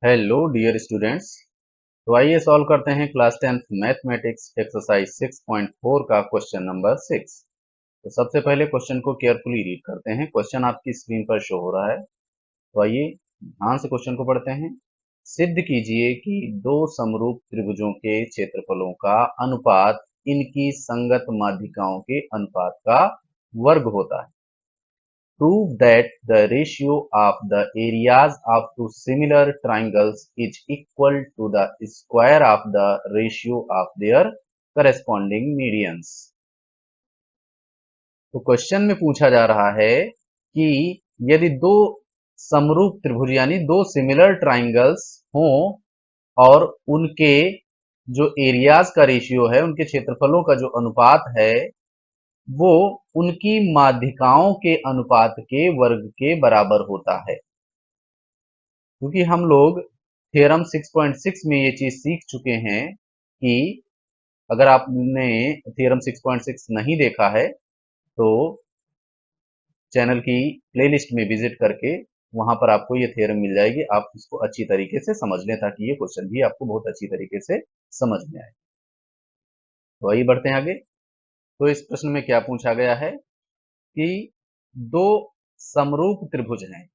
Hello dear students. तो आइए solve करते हैं क्लास 10th मैथमेटिक्स एक्सरसाइज 6.4 का क्वेश्चन नंबर 6। तो सबसे पहले क्वेश्चन को केयरफुली रीड करते हैं। क्वेश्चन आपकी स्क्रीन पर शो हो रहा है, तो आइए ध्यान से क्वेश्चन को पढ़ते हैं। सिद्ध कीजिए कि दो समरूप त्रिभुजों के क्षेत्रफलों का अनुपात इनकी संगत माध्यिकाओं के अनुपात का वर्ग होता है। Prove that the ratio of the areas of two similar triangles is equal to the square of the ratio of their corresponding medians। तो क्वेश्चन में पूछा जा रहा है कि यदि दो समरूप त्रिभुज यानी दो सिमिलर ट्राइंगल्स हों और उनके जो एरियाज का रेशियो है, उनके क्षेत्रफलों का जो अनुपात है, वो उनकी माध्यिकाओं के अनुपात के वर्ग के बराबर होता है। क्योंकि हम लोग थ्योरम 6.6 में ये चीज सीख चुके हैं कि अगर आपने थ्योरम 6.6 नहीं देखा है तो चैनल की प्लेलिस्ट में विजिट करके वहां पर आपको ये थ्योरम मिल जाएगी। आप इसको अच्छी तरीके से समझ लें ताकि ये क्वेश्चन भी आपको बहुत अच्छी तरीके से समझ में आए। तो आइए बढ़ते हैं आगे। तो इस प्रश्न में क्या पूछा गया है कि दो समरूप त्रिभुज हैं,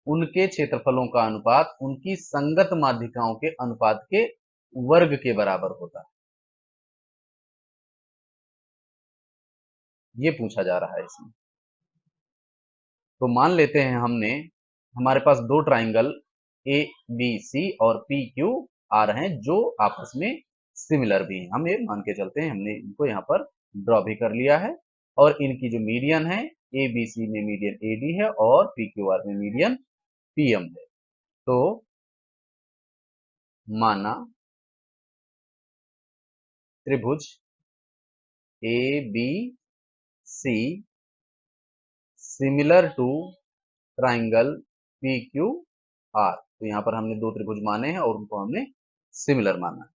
उनके क्षेत्रफलों का अनुपात उनकी संगत माध्यिकाओं के अनुपात के वर्ग के बराबर होता है। ये पूछा जा रहा है इसमें। तो मान लेते हैं हमारे पास दो ट्राइंगल ए बी सी और पी क्यू आर हैं जो आपस में सिमिलर भी हैं। हम ये मान के चलते हैं, हमने इनको यहाँ पर ड्रॉ भी कर लिया है और इनकी जो मीडियन है ए बी सी में मीडियन ए डी है और पी क्यू आर में मीडियन पी एम है। तो माना त्रिभुज A B C similar to triangle P Q R. तो यहां पर हमने दो त्रिभुज माने हैं और उनको हमने सिमिलर माना है।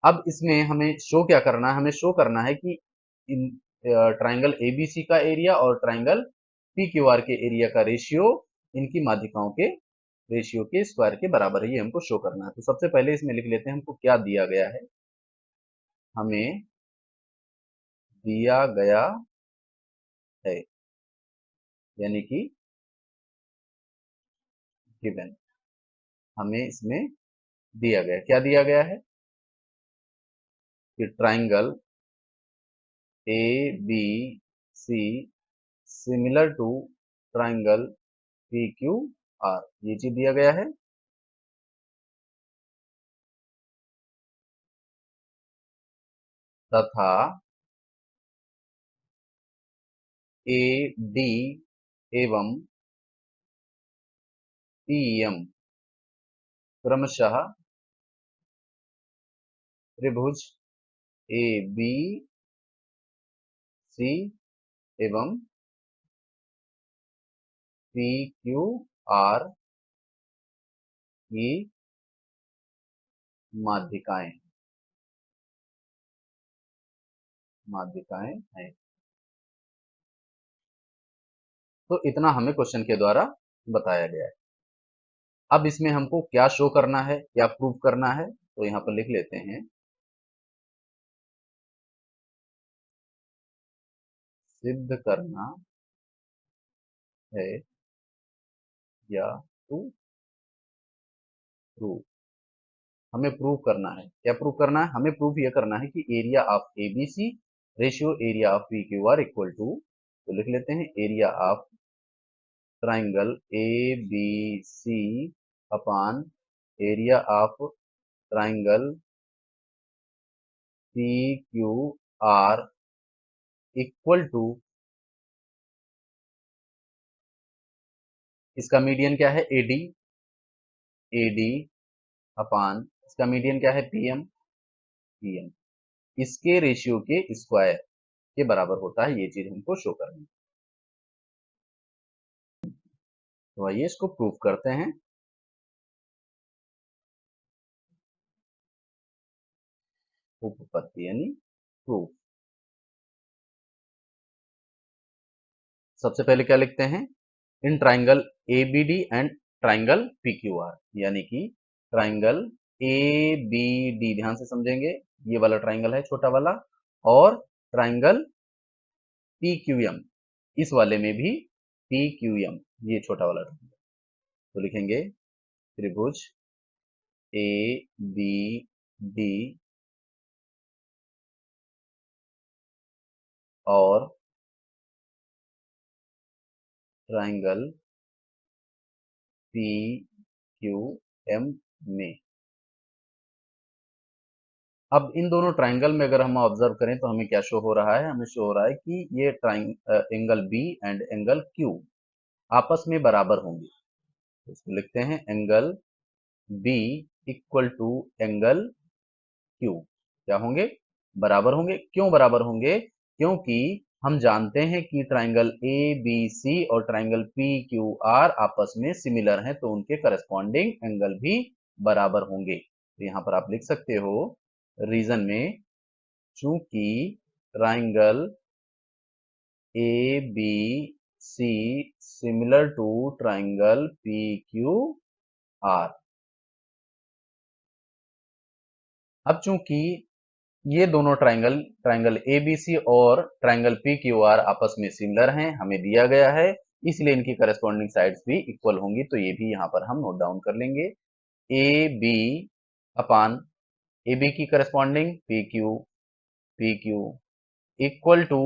अब इसमें हमें शो क्या करना है? हमें शो करना है कि इन ट्राइंगल एबीसी का एरिया और ट्राइंगल पी क्यू आर के एरिया का रेशियो इनकी माध्यिकाओं के रेशियो के स्क्वायर के बराबर है। ये हमको शो करना है। तो सबसे पहले इसमें लिख लेते हैं हमको क्या दिया गया है। हमें दिया गया है यानी कि गिवन, हमें इसमें दिया गया, क्या दिया गया है कि triangle A B C similar to triangle P Q R, ये चीज दिया गया है। तथा ए डी एवं पी एम क्रमशः त्रिभुज ए बी सी एवं पी क्यू आर की माध्यिकाएं माध्यिकाएं हैं। तो इतना हमें क्वेश्चन के द्वारा बताया गया है। अब इसमें हमको क्या शो करना है, क्या प्रूव करना है, तो यहां पर लिख लेते हैं सिद्ध करना है या टू प्रूव। हमें प्रूव करना है। क्या प्रूव करना है? हमें प्रूव यह करना है कि area of ABC ratio area of P Q R equal to, तो लिख लेते हैं area of triangle A B C upon area of triangle P Q R equal to, इसका मीडियन क्या है एडी, एडी अपान इसका मीडियन क्या है पीएम, पीएम इसके रेशियो के स्क्वायर के बराबर होता है। ये चीज हमको शो करनी है। तो आइए इसको प्रूव करते हैं। उपपत्ति यानी प्रूफ। सबसे पहले क्या लिखते हैं in triangle ABD and triangle PQR, यानी कि ट्राइंगल ABD ध्यान से समझेंगे, ये वाला ट्राइंगल है छोटा वाला, और ट्राइंगल PQM, इस वाले में भी PQM, ये छोटा वाला ट्राइंगल। तो लिखेंगे त्रिभुज ABD और ट्राइंगल PQM में। अब इन दोनों ट्राइंगल में अगर हम ऑब्जर्व करें तो हमें क्या शो हो रहा है, हमें शो हो रहा है कि ये angle B and angle Q आपस में बराबर होंगे। तो इसको लिखते हैं angle B equal to angle Q, क्या होंगे, बराबर होंगे। क्यों बराबर होंगे, क्योंकि हम जानते हैं कि ट्राइंगल ABC और ट्राइंगल PQR आपस में सिमिलर हैं, तो उनके करस्पॉन्डिंग एंगल भी बराबर होंगे। तो यहां पर आप लिख सकते हो रीजन में, चूंकि triangle ABC similar to triangle PQR। अब चूंकि ये दोनों ट्राइंगल ABC और ट्राइंगल PQR आपस में सिमिलर हैं, हमें दिया गया है, इसलिए इनकी करस्पॉन्डिंग साइड्स भी इक्वल होंगी। तो ये भी यहां पर हम नोट डाउन कर लेंगे, AB अपान AB की corresponding PQ equal to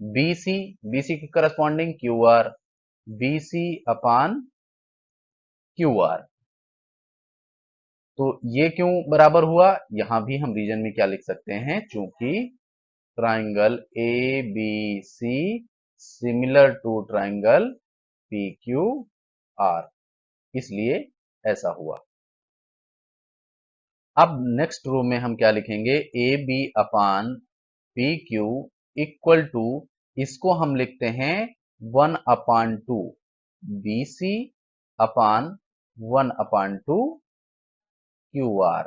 BC की corresponding QR, BC upon QR। तो ये क्यों बराबर हुआ, यहां भी हम रीजन में क्या लिख सकते हैं, चूंकि triangle ABC similar to triangle PQR, इसलिए ऐसा हुआ। अब नेक्स्ट रो में हम क्या लिखेंगे, AB upon PQ equal to, इसको हम लिखते हैं 1/2 BC अपान 1/2 QR।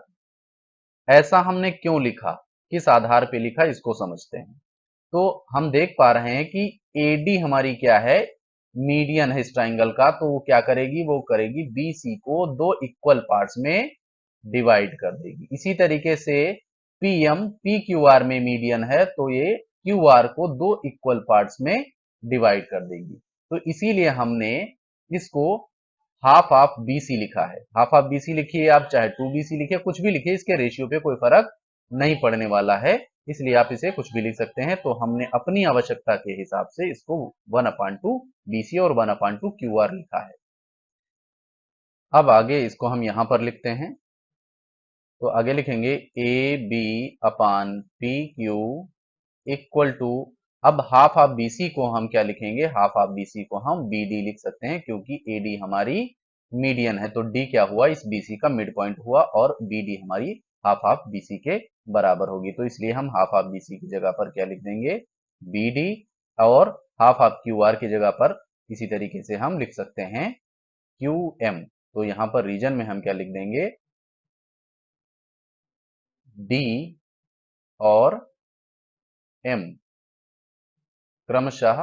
ऐसा हमने क्यों लिखा, किस आधार पे लिखा, इसको समझते हैं। तो हम देख पा रहे हैं कि AD हमारी क्या है, मीडियन है इस ट्राइंगल का, तो वो क्या करेगी, वो करेगी BC को दो इक्वल पार्ट्स में डिवाइड कर देगी। इसी तरीके से PM PQR में मीडियन है, तो ये QR को दो इक्वल पार्ट्स में डिवाइड कर देगी। तो इसीलिए हमने इसको हाफ ऑफ BC लिखा है। हाफ ऑफ BC लिखिए आप, चाहे 2BC लिखिए, कुछ भी लिखिए, इसके रेशियो पे कोई फर्क नहीं पड़ने वाला है, इसलिए आप इसे कुछ भी लिख सकते हैं। तो हमने अपनी आवश्यकता के हिसाब से इसको 1/2 BC और 1/2 QR लिखा है। अब आगे इसको हम यहां पर लिखते हैं, तो आगे लिखेंगे AB upon PQ equal to, अब हाफ ऑफ BC को हम क्या लिखेंगे, हाफ ऑफ BC को हम BD लिख सकते हैं, क्योंकि AD हमारी मीडियन है, तो D क्या हुआ, इस BC का मिड पॉइंट हुआ, और BD हमारी हाफ ऑफ BC के बराबर होगी। तो इसलिए हम हाफ ऑफ BC की जगह पर क्या लिख देंगे, BD, और हाफ ऑफ QR की जगह पर इसी तरीके से हम लिख सकते हैं QM। तो यहां पर रीजन में हम क्या लिख देंगे, D और M क्रमशः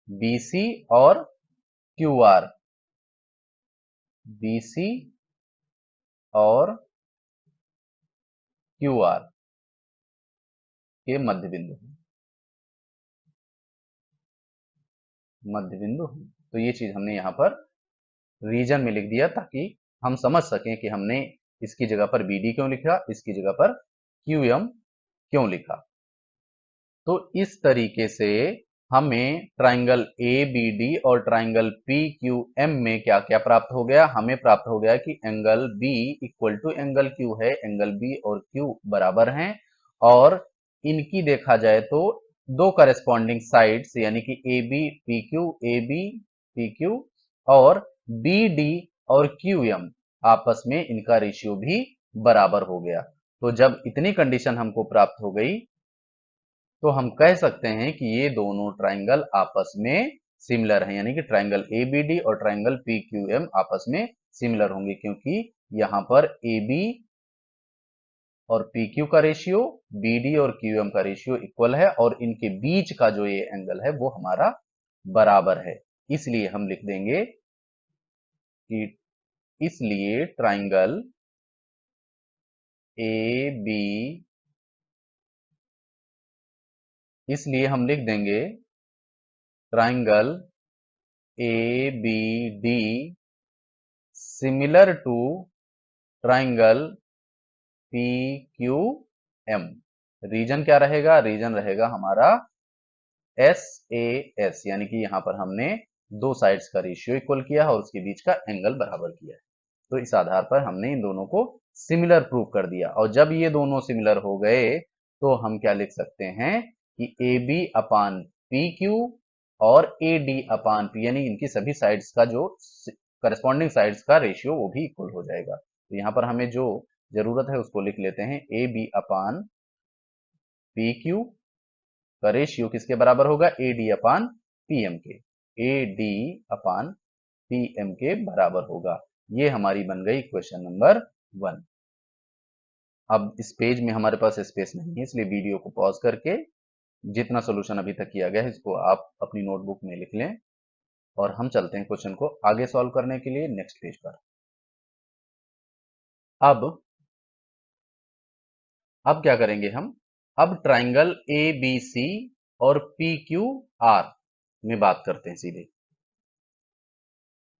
BC और QR, BC और QR के मध्य बिंदु हैं। तो ये चीज हमने यहां पर रीजन में लिख दिया, ताकि हम समझ सकें कि हमने इसकी जगह पर BD क्यों लिखा, इसकी जगह पर QM क्यों लिखा। तो इस तरीके से हमें ट्राइंगल ABD और ट्राइंगल PQM में क्या क्या प्राप्त हो गया, हमें प्राप्त हो गया कि angle B equal to angle Q है, एंगल B और Q बराबर हैं, और इनकी देखा जाए तो दो करेस्पॉन्डिंग साइड्स, यानी कि AB PQ और BD और QM आपस में इनका रेशियो भी बराबर हो गया। तो जब इतनी कंडीशन हमको प्राप्त हो गई, तो हम कह सकते हैं कि ये दोनों ट्राइंगल आपस में सिमिलर हैं, यानी कि ट्राइंगल ABD और ट्राइंगल PQM आपस में सिमिलर होंगे, क्योंकि यहां पर AB और PQ का रेशियो, BD और QM का रेशियो इक्वल है, और इनके बीच का जो ये एंगल है वो हमारा बराबर है। इसलिए हम लिख देंगे कि इसलिए ट्राइंगल ए बी, इसलिए हम लिख देंगे triangle A B D similar to triangle P Q M. Reason क्या रहेगा? रीजन रहेगा हमारा एस ए एस, यानी कि यहां पर हमने दो साइड्स का रेशियो इक्वल किया है और उसके बीच का एंगल बराबर किया है। तो इस आधार पर हमने इन दोनों को सिमिलर प्रूव कर दिया। और जब ये दोनों सिमिलर हो गए तो हम क्या लिख सकते हैं कि A B upon P Q और ए डी अपान पी, यानी इनकी सभी साइड्स का जो करस्पॉन्डिंग साइड्स का रेशियो वो भी इक्वल हो जाएगा। तो यहाँ पर हमें जो जरूरत है उसको लिख लेते हैं, A B upon P Q का रेशियो किसके बराबर होगा? A D upon P M के। A D upon P M के बराबर होगा। ये हमारी बन गई इक्वेशन नंबर 1। अब इस पेज में हमारे पास स्पेस नहीं है, इसलिए वीडियो को पॉज करके जितना सोल्यूशन अभी तक किया गया है इसको आप अपनी नोटबुक में लिख लें और हम चलते हैं क्वेश्चन को आगे सॉल्व करने के लिए नेक्स्ट पेज पर। अब क्या करेंगे हम? अब ट्राइंगल ए बी सी और पी क्यू आर में बात करते हैं सीधे।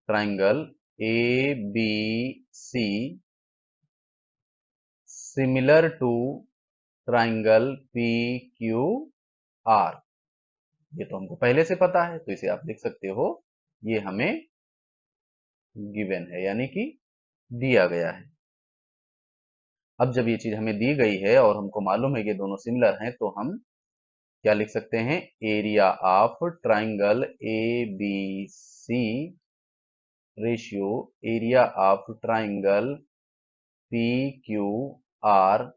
Triangle A B C similar to triangle P Q R, ये तो हमको पहले से पता है तो इसे आप लिख सकते हो, ये हमें गिवन है यानी कि दिया गया है। अब जब ये चीज हमें दी गई है और हमको मालूम है कि दोनों सिमिलर हैं तो हम क्या लिख सकते हैं? Area of triangle A B C ratio area of triangle P Q R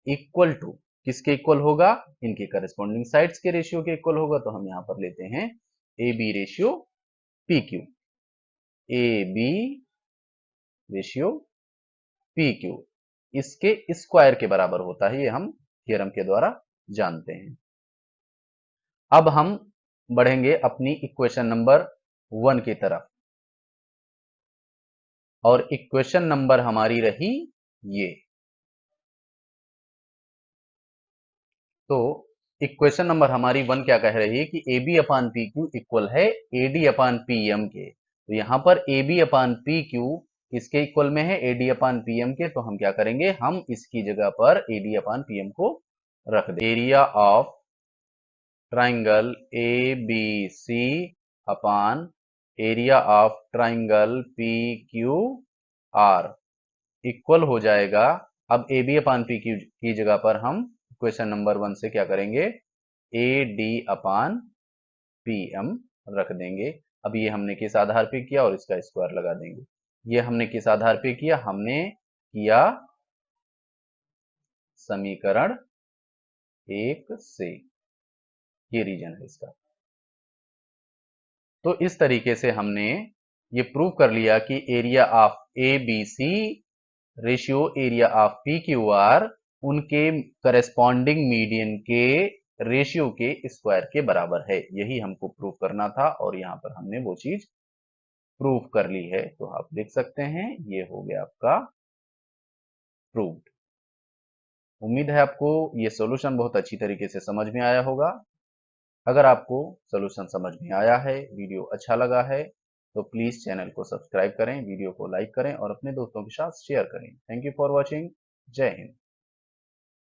equal to किसके इक्वल होगा? इनके करस्पॉन्डिंग साइड्स के रेशियो के इक्वल होगा। तो हम यहां पर लेते हैं A B ratio P Q, A B ratio P Q इसके स्क्वायर के बराबर होता है, ये हम थ्योरम के द्वारा जानते हैं। अब हम बढ़ेंगे अपनी इक्वेशन नंबर 1 की तरफ और इक्वेशन नंबर हमारी रही ये। तो इक्वेशन नंबर हमारी 1 क्या कह रही है कि A B upon P Q equal है A D upon P M के। तो यहां पर A B upon P Q किसके इक्वल में है? A D upon P M के। तो हम क्या करेंगे? हम इसकी जगह पर A D upon P M को रख दें। Area of triangle A B C upon area of triangle P Q R equal हो जाएगा। अब A B upon P Q की जगह पर हम इक्वेशन नंबर 1 से क्या करेंगे? A D upon P M रख देंगे। अब ये हमने किस आधार पे किया और इसका स्क्वायर लगा देंगे। ये हमने किस आधार पे किया? हमने किया समीकरण 1 से, ये रीजन है इसका। तो इस तरीके से हमने ये प्रूव कर लिया कि area of A B C ratio area of P Q R उनके करस्पॉन्डिंग मीडियन के रेशियो के स्क्वायर के बराबर है। यही हमको प्रूव करना था और यहां पर हमने वो चीज प्रूव कर ली है। तो आप देख सकते हैं ये हो गया आपका प्रूव्ड। उम्मीद है आपको ये सॉल्यूशन बहुत अच्छी तरीके से समझ में आया होगा। अगर आपको सॉल्यूशन समझ में आया है, वीडियो अच्छा लगा है तो प्लीज चैनल को सब्सक्राइब करें, वीडियो को लाइक करें और अपने दोस्तों के साथ शेयर करें। Thank you for watching. जय हिंद।